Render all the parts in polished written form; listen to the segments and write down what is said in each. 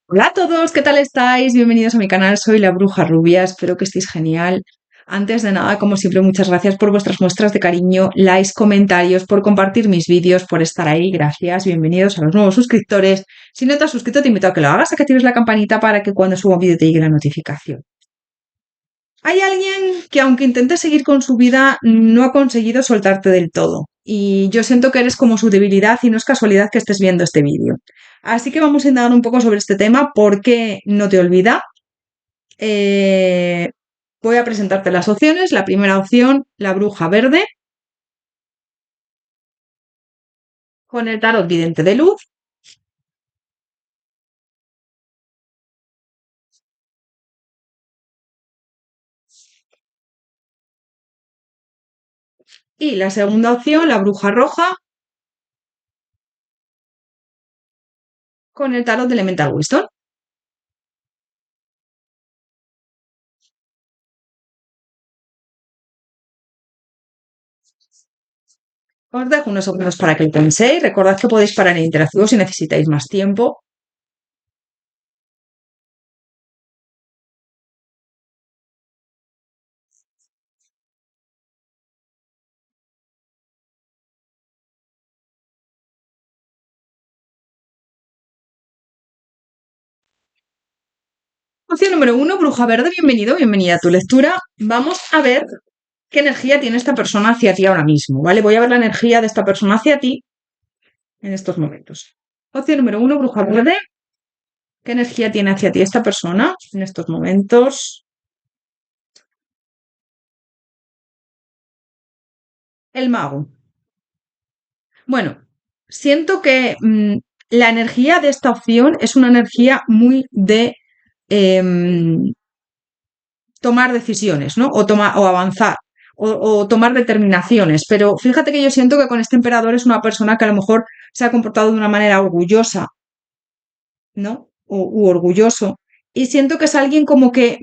Hola a todos, ¿qué tal estáis? Bienvenidos a mi canal, soy la Bruja Rubia, espero que estéis genial. Antes de nada, como siempre, muchas gracias por vuestras muestras de cariño, likes, comentarios, por compartir mis vídeos, por estar ahí, gracias. Bienvenidos a los nuevos suscriptores. Si no te has suscrito, te invito a que lo hagas, a que actives la campanita para que cuando suba un vídeo te llegue la notificación. Hay alguien que aunque intente seguir con su vida, no ha conseguido soltarte del todo. Y yo siento que eres como su debilidad y no es casualidad que estés viendo este vídeo. Así que vamos a indagar un poco sobre este tema, ¿por qué no te olvida? Eh, Voy a presentarte las opciones. La primera opción, la bruja verde, con el tarot vidente de luz. Y la segunda opción, la bruja roja, con el tarot de Elemental Wisdom. Os dejo unos segundos para que lo penséis. Recordad que podéis parar en interactivo si necesitáis más tiempo. Opción número uno, bruja verde, bienvenido, bienvenida a tu lectura. Vamos a ver qué energía tiene esta persona hacia ti ahora mismo, ¿vale? Voy a ver la energía de esta persona hacia ti en estos momentos. Opción número uno, bruja verde. ¿Qué energía tiene hacia ti esta persona en estos momentos? El mago. Bueno, siento que la energía de esta opción es una energía muy de em, tomar decisiones, ¿no? O avanzar, o tomar determinaciones. Pero fíjate que yo siento que con este emperador es una persona que a lo mejor se ha comportado de una manera orgullosa, ¿no? U orgulloso. Y siento que es alguien como que,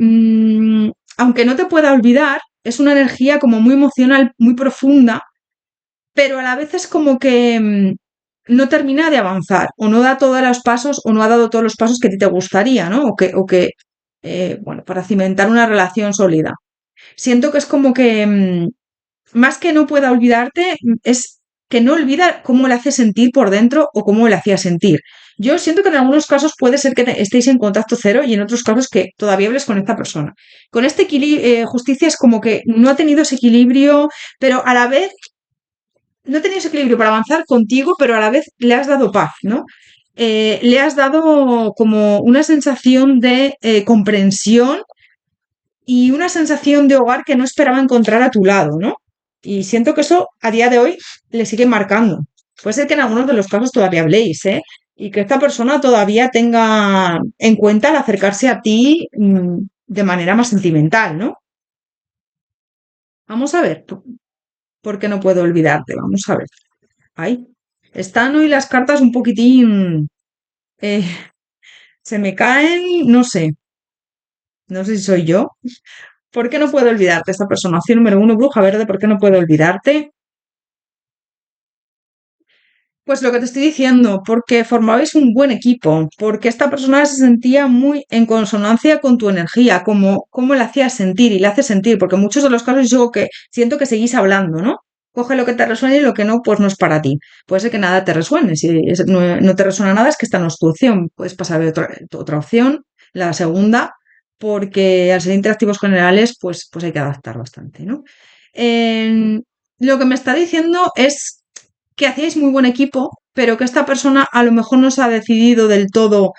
aunque no te pueda olvidar, es una energía como muy emocional, muy profunda, pero a la vez es como que no termina de avanzar, o no da todos los pasos, o no ha dado todos los pasos que a ti te gustaría, ¿no? Bueno, para cimentar una relación sólida. Siento que es como que, más que no pueda olvidarte, es que no olvida cómo le hace sentir por dentro o cómo le hacía sentir. Yo siento que en algunos casos puede ser que estéis en contacto cero y en otros casos que todavía hables con esta persona. Con este justicia es como que no ha tenido ese equilibrio, pero a la vez no ha tenido ese equilibrio para avanzar contigo, pero a la vez le has dado paz, ¿no? Le has dado como una sensación de comprensión y una sensación de hogar que no esperaba encontrar a tu lado, ¿no? Y siento que eso a día de hoy le sigue marcando. Puede ser que en algunos de los casos todavía habléis, ¿eh? Y que esta persona todavía tenga en cuenta el acercarse a ti de manera más sentimental, ¿no? Vamos a ver, ¿por qué no puedo olvidarte? Vamos a ver. Ahí. Están hoy las cartas un poquitín... eh, se me caen, no sé. No sé si soy yo. ¿Por qué no puedo olvidarte esta persona? Opción número uno, bruja verde, ¿por qué no puedo olvidarte? Pues lo que te estoy diciendo, porque formabais un buen equipo, porque esta persona se sentía muy en consonancia con tu energía, como le hacías sentir y le hace sentir, porque en muchos de los casos yo que siento que seguís hablando, ¿no? Coge lo que te resuene y lo que no, pues no es para ti. Puede ser que nada te resuene. Si no te resuena nada, es que esta no es tu opción. Puedes pasar a otra opción, la segunda, porque al ser interactivos generales, pues hay que adaptar bastante, ¿no? Lo que me está diciendo es que hacíais muy buen equipo, pero que esta persona a lo mejor no se ha decidido del todo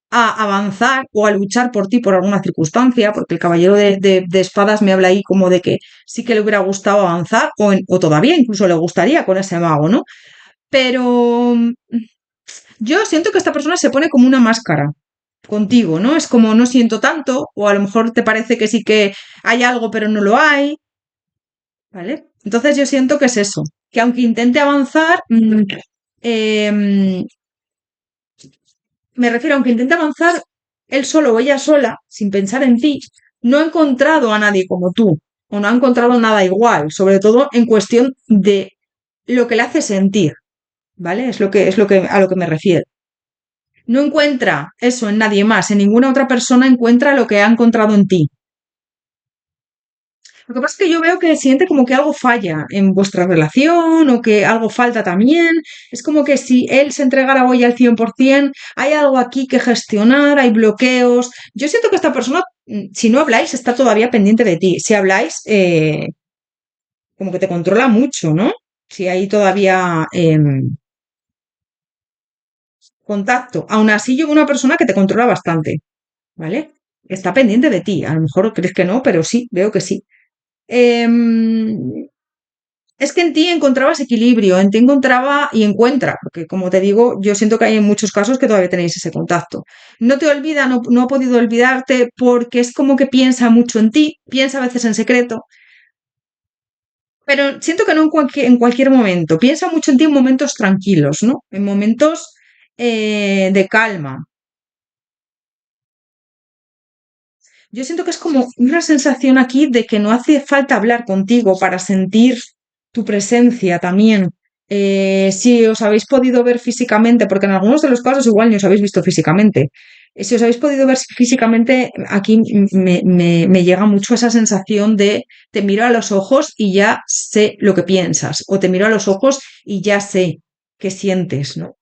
a avanzar o a luchar por ti por alguna circunstancia, porque el caballero de espadas me habla ahí como de que sí que le hubiera gustado avanzar o todavía incluso le gustaría con ese mago, ¿no? Pero yo siento que esta persona se pone como una máscara contigo, ¿no? Es como no siento tanto, o a lo mejor te parece que sí que hay algo, pero no lo hay, ¿vale? Entonces yo siento que es eso, que aunque intente avanzar, em, me refiero, aunque intente avanzar él solo o ella sola, sin pensar en ti, no ha encontrado a nadie como tú, o no ha encontrado nada igual, sobre todo en cuestión de lo que le hace sentir, ¿vale? Es lo que a lo que me refiero. No encuentra eso en nadie más, en ninguna otra persona encuentra lo que ha encontrado en ti. Lo que pasa es que yo veo que siente como que algo falla en vuestra relación o que algo falta también. Es como que si él se entregara hoy al 100%, hay algo aquí que gestionar, hay bloqueos. Yo siento que esta persona, si no habláis, está todavía pendiente de ti. Si habláis, como que te controla mucho, ¿no? Si hay todavía contacto. Aún así, yo veo una persona que te controla bastante, ¿vale? Está pendiente de ti. A lo mejor crees que no, pero sí, veo que sí. Em, es que en ti encontrabas equilibrio, en ti encontraba y encuentra, porque como te digo, yo siento que hay en muchos casos que todavía tenéis ese contacto. No te olvida, no, no ha podido olvidarte porque es como que piensa mucho en ti, piensa a veces en secreto, pero siento que no en cualquier momento, piensa mucho en ti en momentos tranquilos, ¿no? En momentos de calma. Yo siento que es como una sensación aquí de que no hace falta hablar contigo para sentir tu presencia también. Si os habéis podido ver físicamente, porque en algunos de los casos igual ni os habéis visto físicamente. Si os habéis podido ver físicamente, aquí me llega mucho esa sensación de te miro a los ojos y ya sé lo que piensas, o te miro a los ojos y ya sé qué sientes, ¿no?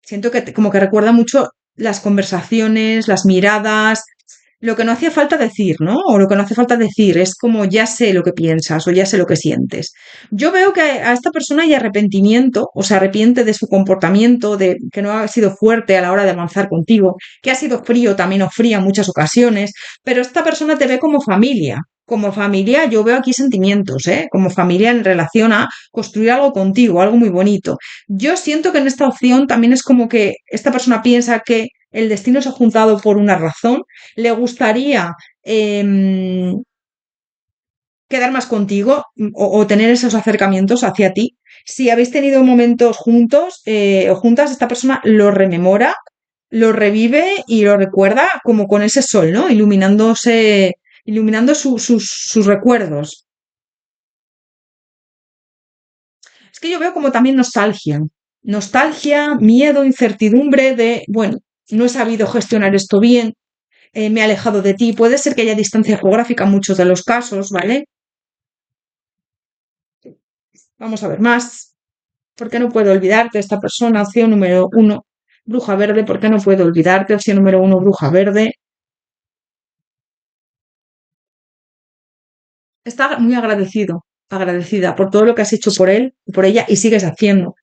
Siento que como que recuerda mucho las conversaciones, las miradas, lo que no hacía falta decir, ¿no? O lo que no hace falta decir, es como ya sé lo que piensas o ya sé lo que sientes. Yo veo que a esta persona hay arrepentimiento, o se arrepiente de su comportamiento, de que no ha sido fuerte a la hora de avanzar contigo, que ha sido frío también o fría en muchas ocasiones, pero esta persona te ve como familia. Como familia, yo veo aquí sentimientos, ¿eh? Como familia en relación a construir algo contigo, algo muy bonito. Yo siento que en esta opción también es como que esta persona piensa que el destino se ha juntado por una razón, le gustaría quedar más contigo o tener esos acercamientos hacia ti. Si habéis tenido momentos juntos o juntas, esta persona lo rememora, lo revive y lo recuerda como con ese sol, ¿no? Iluminándose, iluminando sus recuerdos. Es que yo veo como también nostalgia. Nostalgia, miedo, incertidumbre de, bueno, no he sabido gestionar esto bien, me he alejado de ti. Puede ser que haya distancia geográfica en muchos de los casos, ¿vale? Vamos a ver más. ¿Por qué no puedo olvidarte esta persona? Opción número uno, bruja verde. ¿Por qué no puedo olvidarte? Opción número uno, bruja verde. Está muy agradecido, agradecida por todo lo que has hecho por él, por ella y sigues haciendo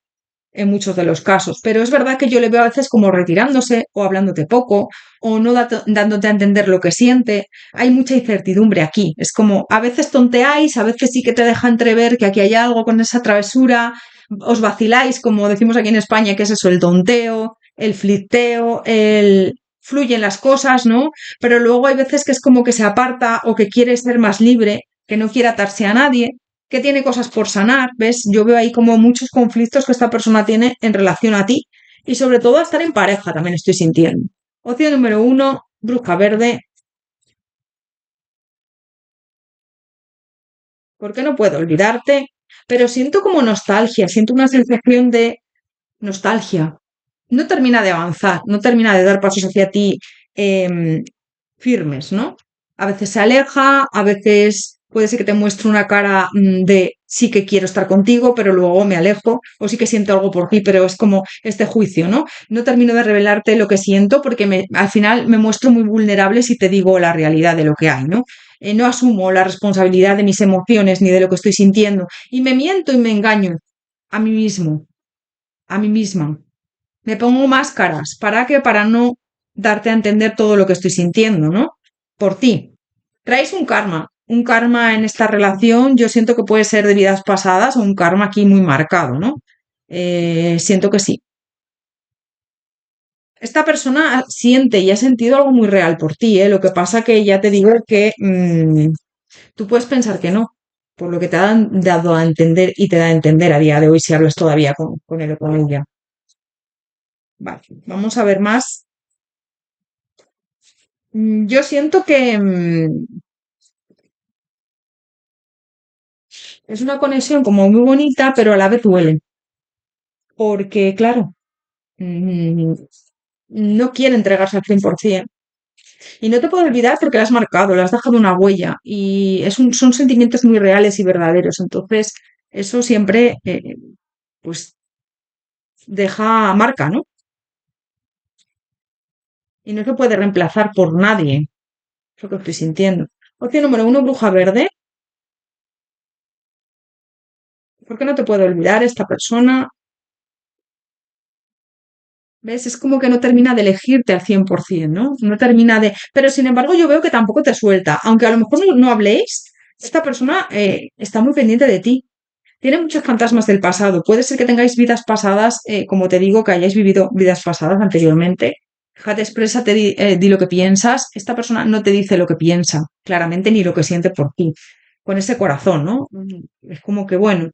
en muchos de los casos. Pero es verdad que yo le veo a veces como retirándose o hablándote poco o no dándote a entender lo que siente. Hay mucha incertidumbre aquí. Es como a veces tonteáis, a veces sí que te deja entrever que aquí hay algo con esa travesura, os vaciláis, como decimos aquí en España, que es eso, el tonteo, el flirteo, el fluyen las cosas, ¿no? Pero luego hay veces que es como que se aparta o que quiere ser más libre, que no quiere atarse a nadie, que tiene cosas por sanar, ¿ves? Yo veo ahí como muchos conflictos que esta persona tiene en relación a ti y sobre todo a estar en pareja también estoy sintiendo. Opción número uno, bruja verde. ¿Por qué no puedo olvidarte? Pero siento como nostalgia, siento una sensación de nostalgia. No termina de avanzar, no termina de dar pasos hacia ti eh, firmes, ¿no? A veces se aleja, a veces puede ser que te muestre una cara de sí que quiero estar contigo, pero luego me alejo, o sí que siento algo por ti, pero es como este juicio, ¿no? No termino de revelarte lo que siento porque al final me muestro muy vulnerable si te digo la realidad de lo que hay, ¿no? No asumo la responsabilidad de mis emociones ni de lo que estoy sintiendo y me miento y me engaño a mí mismo, a mí misma. Me pongo máscaras. ¿Para qué? Para no darte a entender todo lo que estoy sintiendo, ¿no? Por ti. Traes un karma. Un karma en esta relación, yo siento que puede ser de vidas pasadas o un karma aquí muy marcado, ¿no? Siento que sí. Esta persona siente y ha sentido algo muy real por ti, ¿eh? Lo que pasa que ya te digo que tú puedes pensar que no, por lo que te han dado a entender y te da a entender a día de hoy si hablas todavía con él o con ella. Vale, vamos a ver más. Yo siento que es una conexión como muy bonita, pero a la vez duele. Porque, claro, mm, no quiere entregarse al 100%. Y no te puedo olvidar porque la has marcado, le has dejado una huella y son sentimientos muy reales y verdaderos. Entonces, eso siempre, pues, deja marca, ¿no? Y no se puede reemplazar por nadie. Es lo que estoy sintiendo. Opción número uno, bruja verde. ¿Por qué no te puedo olvidar esta persona? ¿Ves? Es como que no termina de elegirte al 100%, ¿no? No termina de... Pero sin embargo yo veo que tampoco te suelta. Aunque a lo mejor no habléis, esta persona está muy pendiente de ti. Tiene muchos fantasmas del pasado. Puede ser que tengáis vidas pasadas, como te digo, que hayáis vivido vidas pasadas anteriormente. Fíjate, exprésate, di lo que piensas. Esta persona no te dice lo que piensa, claramente, ni lo que siente por ti. Con ese corazón, ¿no? Es como que, bueno,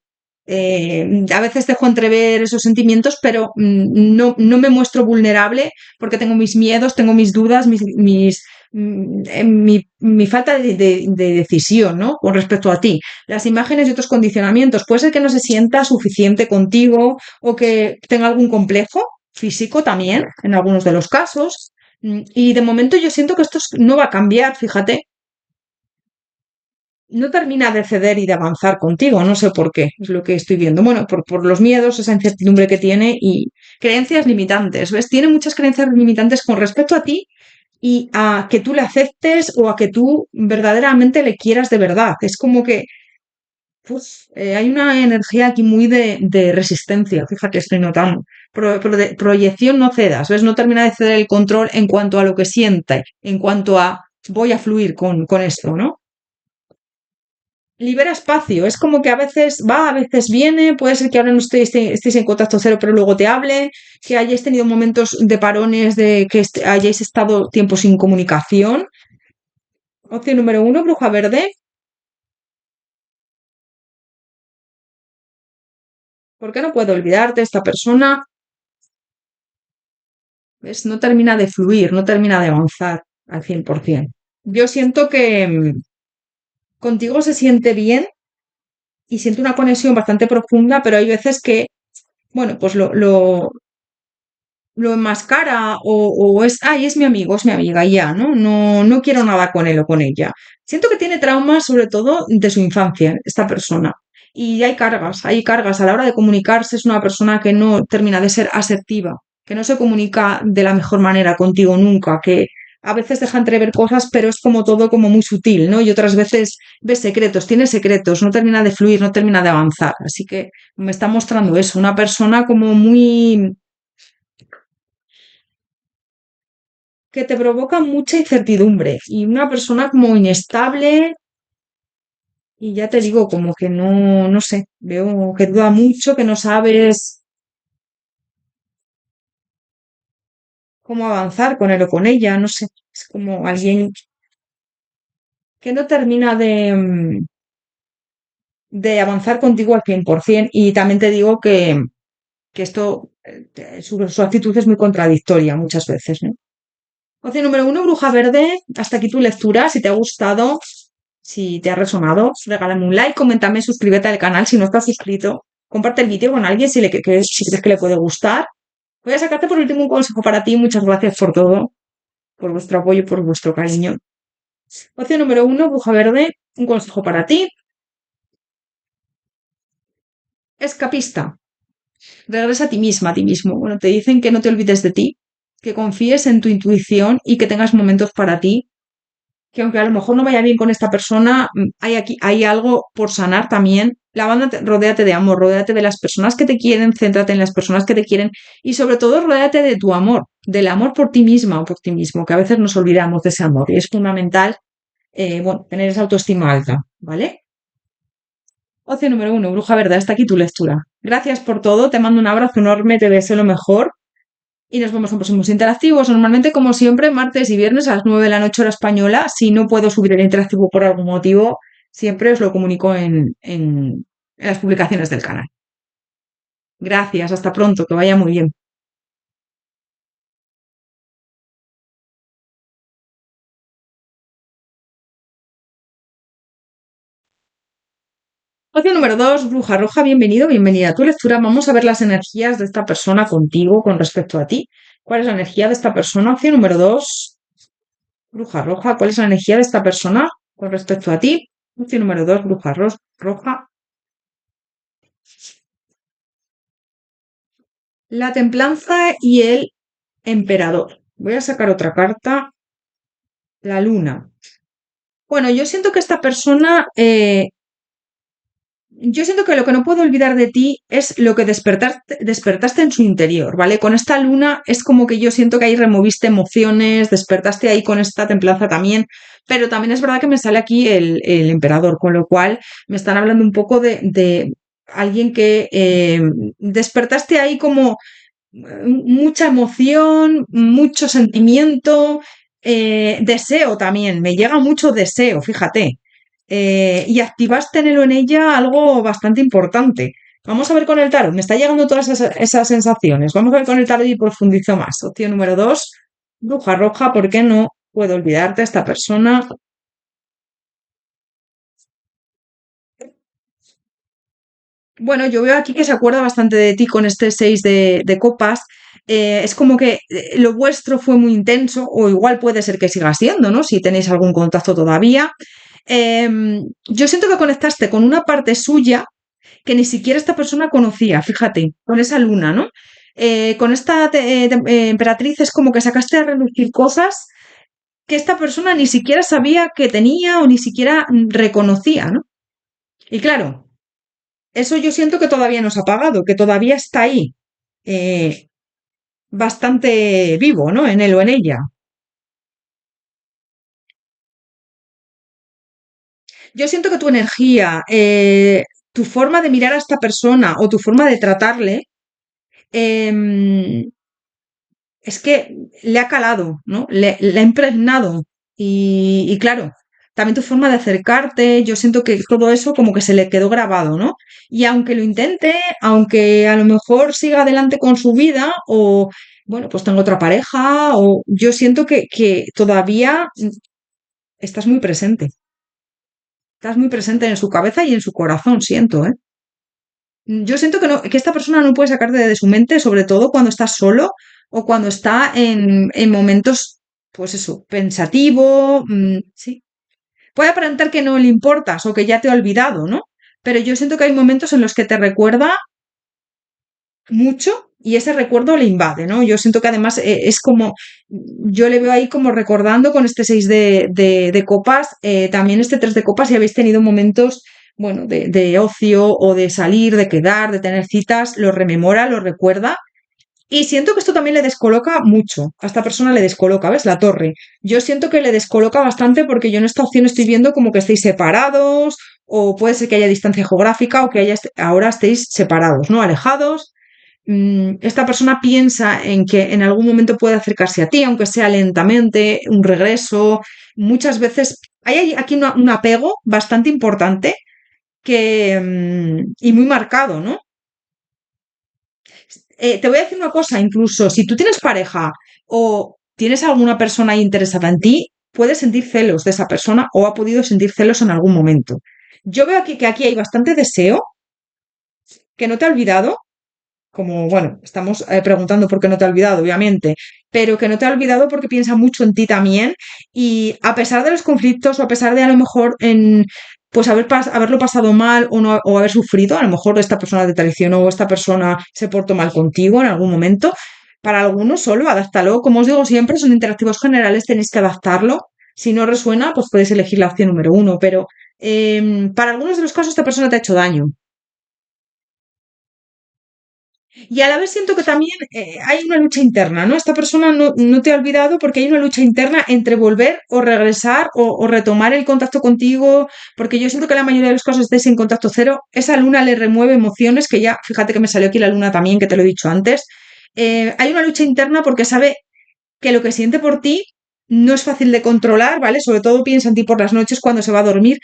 a veces dejo entrever esos sentimientos, pero no me muestro vulnerable porque tengo mis miedos, tengo mis dudas, mi falta de decisión, ¿no? Con respecto a ti. Las imágenes y otros condicionamientos. Puede ser que no se sienta suficiente contigo o que tenga algún complejo físico también, en algunos de los casos. Y de momento yo siento que no va a cambiar, fíjate, no termina de ceder y de avanzar contigo, no sé por qué, es lo que estoy viendo. Bueno, por los miedos, esa incertidumbre que tiene y creencias limitantes, ¿ves? Tiene muchas creencias limitantes con respecto a ti y a que tú le aceptes o a que tú verdaderamente le quieras de verdad. Es como que hay una energía aquí muy de resistencia, fíjate, estoy notando. Pero de proyección no cedas, ¿ves? No termina de ceder el control en cuanto a lo que siente, en cuanto a voy a fluir con esto, ¿no? Libera espacio, es como que a veces va, a veces viene, puede ser que ahora no estéis en contacto cero, pero luego te hable, que hayáis tenido momentos de parones, de que hayáis estado tiempo sin comunicación. Opción número uno, bruja verde. ¿Por qué no puedo olvidarte? Esta persona, ¿ves? No termina de fluir, no termina de avanzar al 100%. Yo siento que contigo se siente bien y siento una conexión bastante profunda, pero hay veces que, bueno, pues lo enmascara o ay, es mi amigo, es mi amiga, y ya, ¿no? No quiero nada con él o con ella. Siento que tiene traumas, sobre todo de su infancia, esta persona. Y hay cargas. A la hora de comunicarse es una persona que no termina de ser asertiva, que no se comunica de la mejor manera contigo nunca, que a veces deja entrever cosas, pero es como todo como muy sutil, ¿no? Y otras veces ves secretos, tiene secretos, no termina de fluir, no termina de avanzar. Así que me está mostrando eso, una persona como muy que te provoca mucha incertidumbre y una persona como inestable y ya te digo, como que no sé, veo que duda mucho, que no sabes cómo avanzar con él o con ella, no sé, es como alguien que no termina de avanzar contigo al 100% y también te digo que esto, su actitud es muy contradictoria muchas veces, ¿no? Opción número uno, bruja verde. Hasta aquí tu lectura. Si te ha gustado, si te ha resonado, regálame un like, coméntame, suscríbete al canal si no estás suscrito. Comparte el vídeo con alguien si crees que le puede gustar. Voy a sacarte por último un consejo para ti. Muchas gracias por todo, por vuestro apoyo, por vuestro cariño. Opción número uno, bruja verde. Un consejo para ti. Escapista. Regresa a ti misma, a ti mismo. Bueno, te dicen que no te olvides de ti, que confíes en tu intuición y que tengas momentos para ti que aunque a lo mejor no vaya bien con esta persona, hay algo por sanar también. Rodéate de amor, rodéate de las personas que te quieren, céntrate en las personas que te quieren y sobre todo rodéate de tu amor, del amor por ti misma o por ti mismo, que a veces nos olvidamos de ese amor y es fundamental, bueno, tener esa autoestima alta, ¿vale? Opción número uno, bruja verde, hasta aquí tu lectura. Gracias por todo, te mando un abrazo enorme, te deseo lo mejor y nos vemos en próximos interactivos. Normalmente, como siempre, martes y viernes a las 9 de la noche hora española. Si no puedo subir el interactivo por algún motivo, siempre os lo comunico en las publicaciones del canal. Gracias, hasta pronto, que vaya muy bien. Opción número 2, bruja roja, bienvenido, bienvenida a tu lectura. Vamos a ver las energías de esta persona contigo con respecto a ti. ¿Cuál es la energía de esta persona? Opción número 2, bruja roja. ¿Cuál es la energía de esta persona con respecto a ti? Opción número 2, bruja roja. La templanza y el emperador. Voy a sacar otra carta. La luna. Bueno, yo siento que lo que no puedo olvidar de ti es lo que despertaste en su interior, ¿vale? Con esta luna es como que yo siento que ahí removiste emociones, despertaste ahí con esta templanza también, pero también es verdad que me sale aquí el emperador, con lo cual me están hablando un poco de alguien que despertaste ahí como mucha emoción, mucho sentimiento, deseo también, me llega mucho deseo, fíjate. Y activaste en él o en ella algo bastante importante. Vamos a ver con el tarot, me está llegando todas esas sensaciones. Vamos a ver con el tarot y profundizo más. Opción número 2, bruja roja, ¿por qué no puedo olvidarte a esta persona? Bueno, yo veo aquí que se acuerda bastante de ti con este 6 de copas. Es como que lo vuestro fue muy intenso, o igual puede ser que siga siendo, ¿no? Si tenéis algún contacto todavía. Yo siento que conectaste con una parte suya que ni siquiera esta persona conocía, fíjate, con esa luna, ¿no? Con esta emperatriz es como que sacaste a relucir cosas que esta persona ni siquiera sabía que tenía o ni siquiera reconocía, ¿no? Y claro, eso yo siento que todavía no se ha apagado, que todavía está ahí, eh, bastante vivo, ¿no? En él o en ella. Yo siento que tu energía, tu forma de mirar a esta persona o tu forma de tratarle, em, es que le ha calado, ¿no? Le ha impregnado. Y claro, también tu forma de acercarte, yo siento que todo eso como que se le quedó grabado, ¿no? Y aunque lo intente, aunque a lo mejor siga adelante con su vida o, bueno, pues tengo otra pareja o yo siento que todavía estás muy presente. Estás muy presente en su cabeza y en su corazón, siento, ¿eh? Yo siento que, no, que esta persona no puede sacarte de su mente, sobre todo cuando está solo o cuando está en momentos, pues eso, pensativo, sí. Puede aparentar que no le importas o que ya te ha olvidado, ¿no? Pero yo siento que hay momentos en los que te recuerda mucho y ese recuerdo le invade, ¿no? Yo siento que además es como, yo le veo ahí como recordando con este 6 de copas, también este 3 de copas, si habéis tenido momentos, bueno, de ocio o de salir, de quedar, de tener citas, lo rememora, lo recuerda. Y siento que esto también le descoloca mucho. A esta persona le descoloca, ¿ves? La torre. Yo siento que le descoloca bastante porque yo en esta opción estoy viendo como que estéis separados, o puede ser que haya distancia geográfica, o que ahora estéis separados, ¿no? Alejados. Esta persona piensa en que en algún momento puede acercarse a ti, aunque sea lentamente, un regreso. Muchas veces hay aquí un apego bastante importante y muy marcado, ¿no? Te voy a decir una cosa, incluso si tú tienes pareja o tienes alguna persona interesada en ti, puedes sentir celos de esa persona o ha podido sentir celos en algún momento. Yo veo aquí que aquí hay bastante deseo, que no te ha olvidado, como, bueno, estamos preguntando por qué no te ha olvidado, obviamente, pero que no te ha olvidado porque piensa mucho en ti también y a pesar de los conflictos o a pesar de a lo mejor en pues haberlo pasado mal o, no, o haber sufrido, a lo mejor esta persona te traicionó o esta persona se portó mal contigo en algún momento, para algunos solo adáptalo, como os digo siempre, son interactivos generales, tenéis que adaptarlo, si no resuena, pues podéis elegir la opción número uno, pero para algunos de los casos esta persona te ha hecho daño. Y a la vez siento que también hay una lucha interna, ¿no? Esta persona no te ha olvidado porque hay una lucha interna entre volver o regresar o retomar el contacto contigo, porque yo siento que la mayoría de los casos estáis en contacto cero. Esa luna le remueve emociones, que ya, fíjate que me salió aquí la luna también, que te lo he dicho antes. Hay una lucha interna porque sabe que lo que siente por ti no es fácil de controlar, ¿vale? Sobre todo piensa en ti por las noches cuando se va a dormir.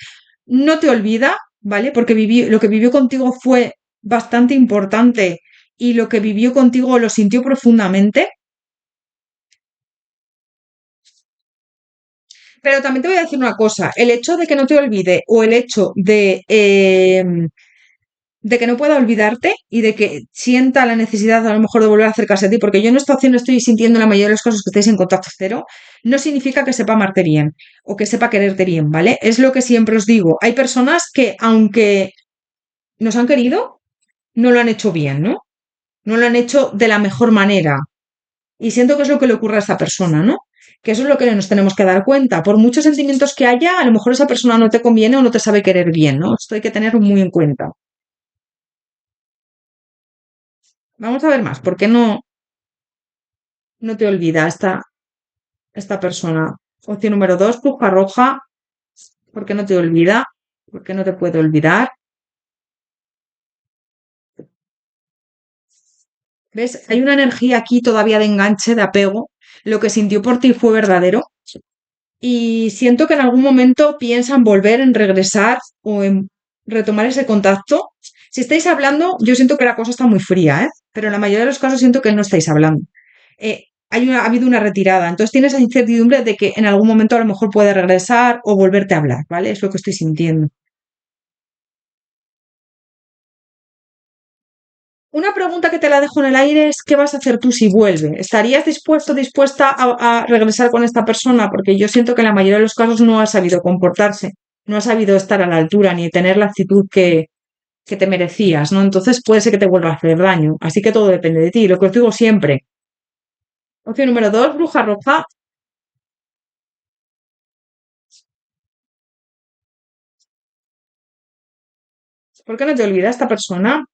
No te olvida, ¿vale? Porque lo que vivió contigo fue bastante importante y lo que vivió contigo lo sintió profundamente. Pero también te voy a decir una cosa, el hecho de que no te olvide o el hecho de que no pueda olvidarte y de que sienta la necesidad a lo mejor de volver a acercarse a ti, porque yo en esta opción estoy sintiendo en la mayoría de los casos que estáis en contacto cero, no significa que sepa amarte bien o que sepa quererte bien, ¿vale? Es lo que siempre os digo. Hay personas que, aunque nos han querido, no lo han hecho bien, ¿no? No lo han hecho de la mejor manera. Y siento que es lo que le ocurre a esta persona, ¿no? Que eso es lo que nos tenemos que dar cuenta. Por muchos sentimientos que haya, a lo mejor esa persona no te conviene o no te sabe querer bien, ¿no? Esto hay que tenerlo muy en cuenta. Vamos a ver más. ¿Por qué no te olvida esta persona? Opción número dos, bruja roja. ¿Por qué no te olvida? ¿Por qué no te puede olvidar? ¿Ves? Hay una energía aquí todavía de enganche, de apego. Lo que sintió por ti fue verdadero. Y siento que en algún momento piensan volver en regresar o en retomar ese contacto. Si estáis hablando, yo siento que la cosa está muy fría, ¿eh? Pero en la mayoría de los casos siento que no estáis hablando. Ha habido una retirada, entonces tienes la incertidumbre de que en algún momento a lo mejor puede regresar o volverte a hablar, ¿vale? Es lo que estoy sintiendo. Una pregunta que te la dejo en el aire es, ¿qué vas a hacer tú si vuelve? ¿Estarías dispuesto, dispuesta a regresar con esta persona? Porque yo siento que en la mayoría de los casos no ha sabido comportarse, no ha sabido estar a la altura ni tener la actitud que te merecías, ¿no? Entonces puede ser que te vuelva a hacer daño. Así que todo depende de ti, lo que os digo siempre. Opción número dos, bruja roja. ¿Por qué no te olvida esta persona?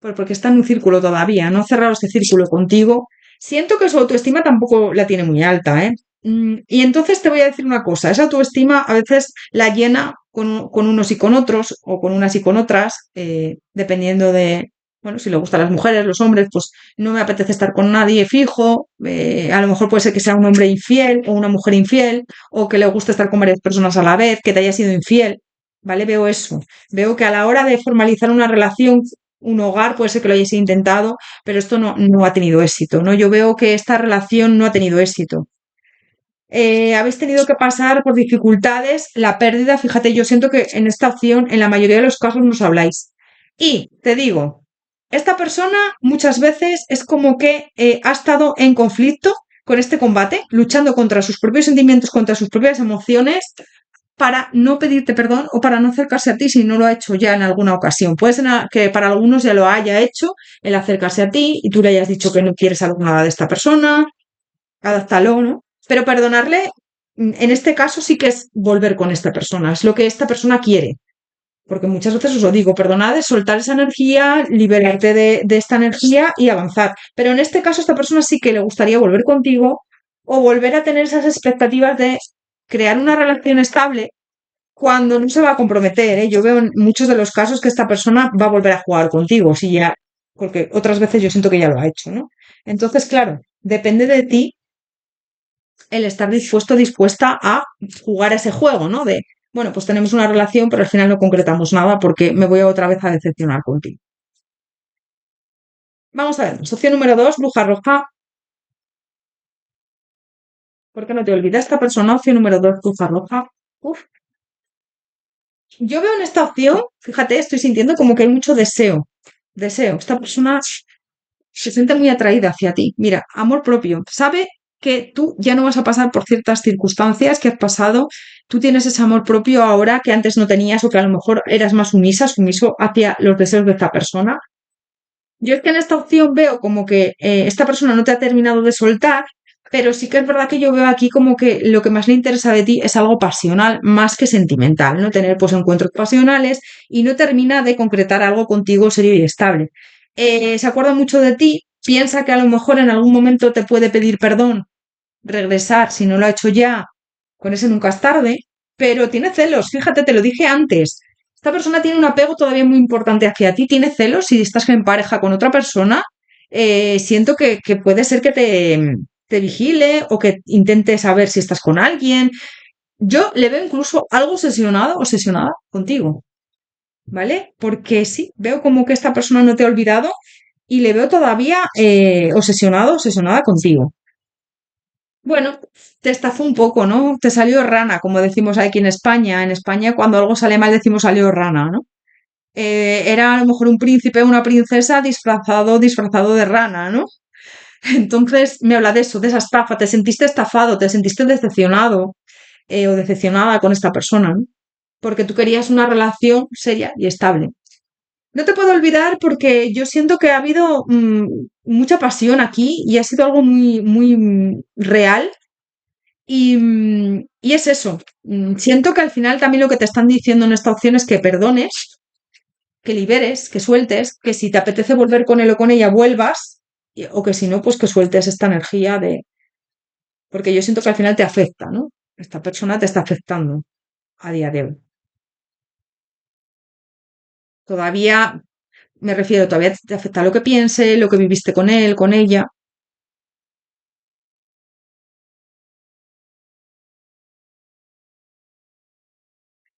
Pues porque está en un círculo todavía, no ha cerrado este círculo contigo. Siento que su autoestima tampoco la tiene muy alta, ¿eh? Y entonces te voy a decir una cosa, esa autoestima a veces la llena con unos y con otros, o con unas y con otras, dependiendo de, bueno, si le gustan las mujeres, los hombres, pues no me apetece estar con nadie fijo, a lo mejor puede ser que sea un hombre infiel o una mujer infiel, o que le guste estar con varias personas a la vez, que te haya sido infiel, ¿vale? Veo eso. Veo que a la hora de formalizar una relación, un hogar, puede ser que lo hayáis intentado, pero esto no ha tenido éxito, ¿no? Yo veo que esta relación no ha tenido éxito. Habéis tenido que pasar por dificultades, la pérdida, fíjate, yo siento que en esta opción, en la mayoría de los casos, nos habláis. Y te digo, esta persona muchas veces es como que ha estado en conflicto con este combate, luchando contra sus propios sentimientos, contra sus propias emociones, para no pedirte perdón o para no acercarse a ti si no lo ha hecho ya en alguna ocasión. Puede ser que para algunos ya lo haya hecho el acercarse a ti y tú le hayas dicho que no quieres algo nada de esta persona, adáptalo, ¿no? Pero perdonarle, en este caso sí que es volver con esta persona, es lo que esta persona quiere. Porque muchas veces os lo digo, perdonad es soltar esa energía, liberarte de esta energía y avanzar. Pero en este caso, esta persona sí que le gustaría volver contigo o volver a tener esas expectativas de crear una relación estable cuando no se va a comprometer, ¿eh? Yo veo en muchos de los casos que esta persona va a volver a jugar contigo, si ya, porque otras veces yo siento que ya lo ha hecho, ¿no? Entonces, claro, depende de ti el estar dispuesto, dispuesta a jugar ese juego, ¿no? De, bueno, pues tenemos una relación, pero al final no concretamos nada porque me voy otra vez a decepcionar contigo. Vamos a ver, opción número dos, bruja roja. ¿Por qué no te olvidas esta persona? Opción número dos, bruja roja. Uf. Yo veo en esta opción, fíjate, estoy sintiendo como que hay mucho deseo. Deseo. Esta persona se siente muy atraída hacia ti. Mira, amor propio. Sabe que tú ya no vas a pasar por ciertas circunstancias que has pasado. Tú tienes ese amor propio ahora que antes no tenías o que a lo mejor eras más sumisa, sumiso hacia los deseos de esta persona. Yo es que en esta opción veo como que esta persona no te ha terminado de soltar, pero sí que es verdad que yo veo aquí como que lo que más le interesa de ti es algo pasional más que sentimental, ¿no? Tener pues encuentros pasionales y no termina de concretar algo contigo serio y estable. Se acuerda mucho de ti, piensa que a lo mejor en algún momento te puede pedir perdón, regresar si no lo ha hecho ya, con ese nunca es tarde, pero tiene celos, fíjate, te lo dije antes. Esta persona tiene un apego todavía muy importante hacia ti, tiene celos si estás en pareja con otra persona. Siento que puede ser que te vigile o que intente saber si estás con alguien. Yo le veo incluso algo obsesionado, obsesionada contigo, ¿vale? Porque sí, veo como que esta persona no te ha olvidado y le veo todavía obsesionado, obsesionada contigo. Bueno, te estafó un poco, ¿no? Te salió rana, como decimos aquí en España. En España, cuando algo sale mal, decimos salió rana, ¿no? Era a lo mejor un príncipe o una princesa disfrazado de rana, ¿no? Entonces me habla de eso, de esa estafa. Te sentiste estafado, te sentiste decepcionado o decepcionada con esta persona, ¿no? Porque tú querías una relación seria y estable. No te puedo olvidar porque yo siento que ha habido mucha pasión aquí y ha sido algo muy, muy real y es eso. Siento que al final también lo que te están diciendo en esta opción es que perdones, que liberes, que sueltes, que si te apetece volver con él o con ella, vuelvas, o que si no, pues que sueltes esta energía de... Porque yo siento que al final te afecta, ¿no? Esta persona te está afectando a día de hoy. Todavía, me refiero, todavía te afecta lo que piense, lo que viviste con él, con ella.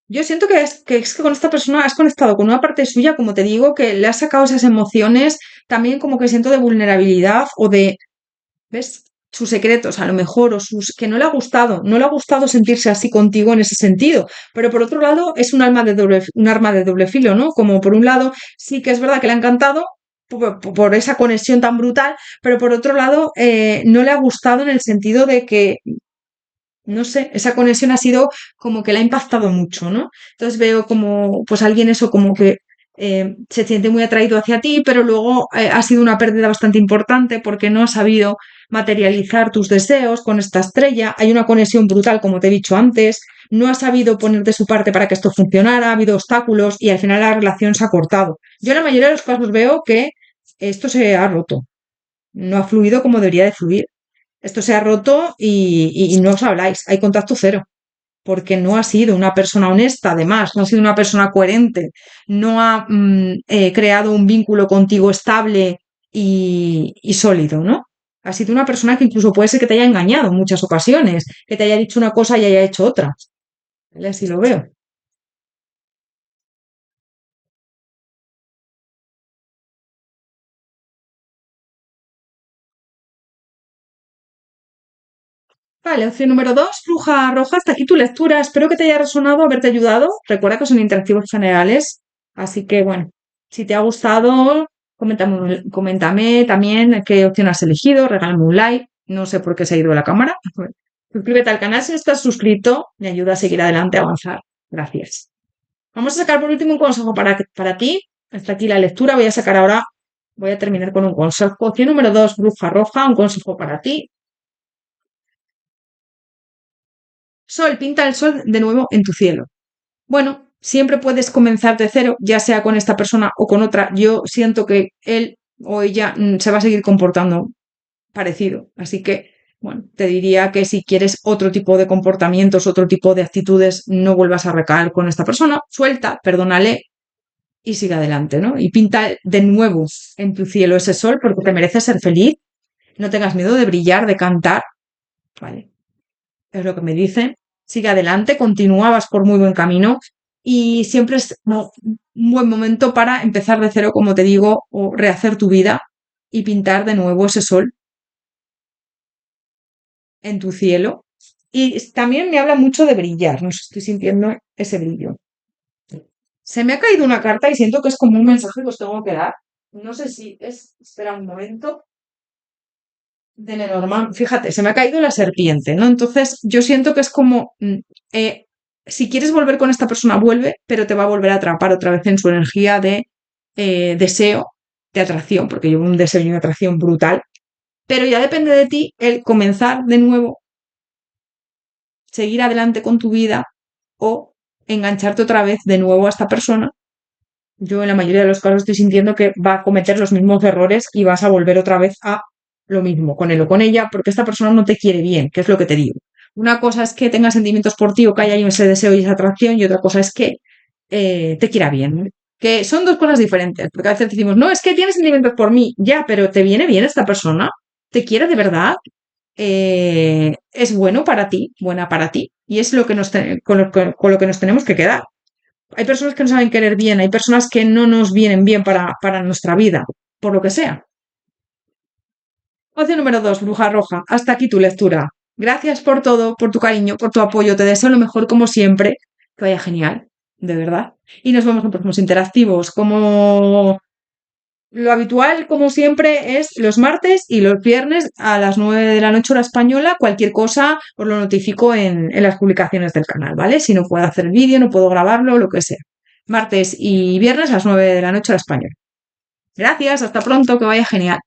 Yo siento que con esta persona has conectado con una parte suya, como te digo, que le has sacado esas emociones, también como que siento de vulnerabilidad o de, ¿ves? Sus secretos, a lo mejor, o sus, que no le ha gustado sentirse así contigo en ese sentido. Pero por otro lado, es un arma de doble filo, ¿no? Como por un lado, sí que es verdad que le ha encantado por esa conexión tan brutal, pero por otro lado, no le ha gustado en el sentido de que no sé, esa conexión ha sido como que la ha impactado mucho, ¿no? Entonces veo como, pues alguien eso como que se siente muy atraído hacia ti, pero luego ha sido una pérdida bastante importante porque no ha sabido materializar tus deseos con esta estrella. Hay una conexión brutal, como te he dicho antes. No ha sabido poner de su parte para que esto funcionara, ha habido obstáculos y al final la relación se ha cortado. Yo en la mayoría de los casos veo que esto se ha roto, no ha fluido como debería de fluir. Esto se ha roto y no os habláis, hay contacto cero, porque no ha sido una persona honesta, además, no ha sido una persona coherente, no ha creado un vínculo contigo estable y sólido, ¿no? Ha sido una persona que incluso puede ser que te haya engañado en muchas ocasiones, que te haya dicho una cosa y haya hecho otra. ¿Vale? Así lo veo. Vale, opción número dos, bruja roja, hasta aquí tu lectura. Espero que te haya resonado, haberte ayudado. Recuerda que son interactivos generales, así que bueno, si te ha gustado, coméntame también qué opción has elegido, regálame un like. No sé por qué se ha ido la cámara. Suscríbete al canal si no estás suscrito, me ayuda a seguir adelante, a avanzar. Gracias. Vamos a sacar por último un consejo para ti. Hasta aquí la lectura. Voy a terminar con un consejo. Opción número dos, bruja roja, un consejo para ti. Sol, pinta el sol de nuevo en tu cielo. Bueno, siempre puedes comenzar de cero, ya sea con esta persona o con otra. Yo siento que él o ella se va a seguir comportando parecido. Así que, bueno, te diría que si quieres otro tipo de comportamientos, otro tipo de actitudes, no vuelvas a recaer con esta persona. Suelta, perdónale y sigue adelante, ¿no? Y pinta de nuevo en tu cielo ese sol porque te mereces ser feliz. No tengas miedo de brillar, de cantar. Vale, es lo que me dicen. Sigue adelante, continúa, vas por muy buen camino y siempre es un buen momento para empezar de cero, como te digo, o rehacer tu vida y pintar de nuevo ese sol en tu cielo. Y también me habla mucho de brillar, no sé, estoy sintiendo ese brillo. Se me ha caído una carta y siento que es como un mensaje que os tengo que dar. No sé si es, espera un momento, de Lenormand. Fíjate, se me ha caído la serpiente, ¿no? Entonces yo siento que es como, si quieres volver con esta persona, vuelve, pero te va a volver a atrapar otra vez en su energía de deseo, de atracción, porque yo un deseo y una atracción brutal. Pero ya depende de ti el comenzar de nuevo, seguir adelante con tu vida o engancharte otra vez de nuevo a esta persona. Yo en la mayoría de los casos estoy sintiendo que va a cometer los mismos errores y vas a volver otra vez a lo mismo con él o con ella, porque esta persona no te quiere bien, que es lo que te digo. Una cosa es que tenga sentimientos por ti o que haya ese deseo y esa atracción, y otra cosa es que te quiera bien, ¿no? Que son dos cosas diferentes, porque a veces decimos, no, es que tiene sentimientos por mí, ya, pero ¿te viene bien esta persona? ¿Te quiere de verdad? ¿Es bueno para ti? Buena para ti. Y es lo que con lo que nos tenemos que quedar. Hay personas que no saben querer bien, hay personas que no nos vienen bien para nuestra vida, por lo que sea. Opción número dos, bruja roja. Hasta aquí tu lectura. Gracias por todo, por tu cariño, por tu apoyo. Te deseo lo mejor como siempre. Que vaya genial, de verdad. Y nos vemos en próximos interactivos. Como lo habitual, como siempre, es los martes y los viernes a las 9 de la noche hora española. Cualquier cosa os lo notifico en las publicaciones del canal, ¿vale? Si no puedo hacer el vídeo, no puedo grabarlo, lo que sea. Martes y viernes a las 9 de la noche hora española. Gracias, hasta pronto, que vaya genial.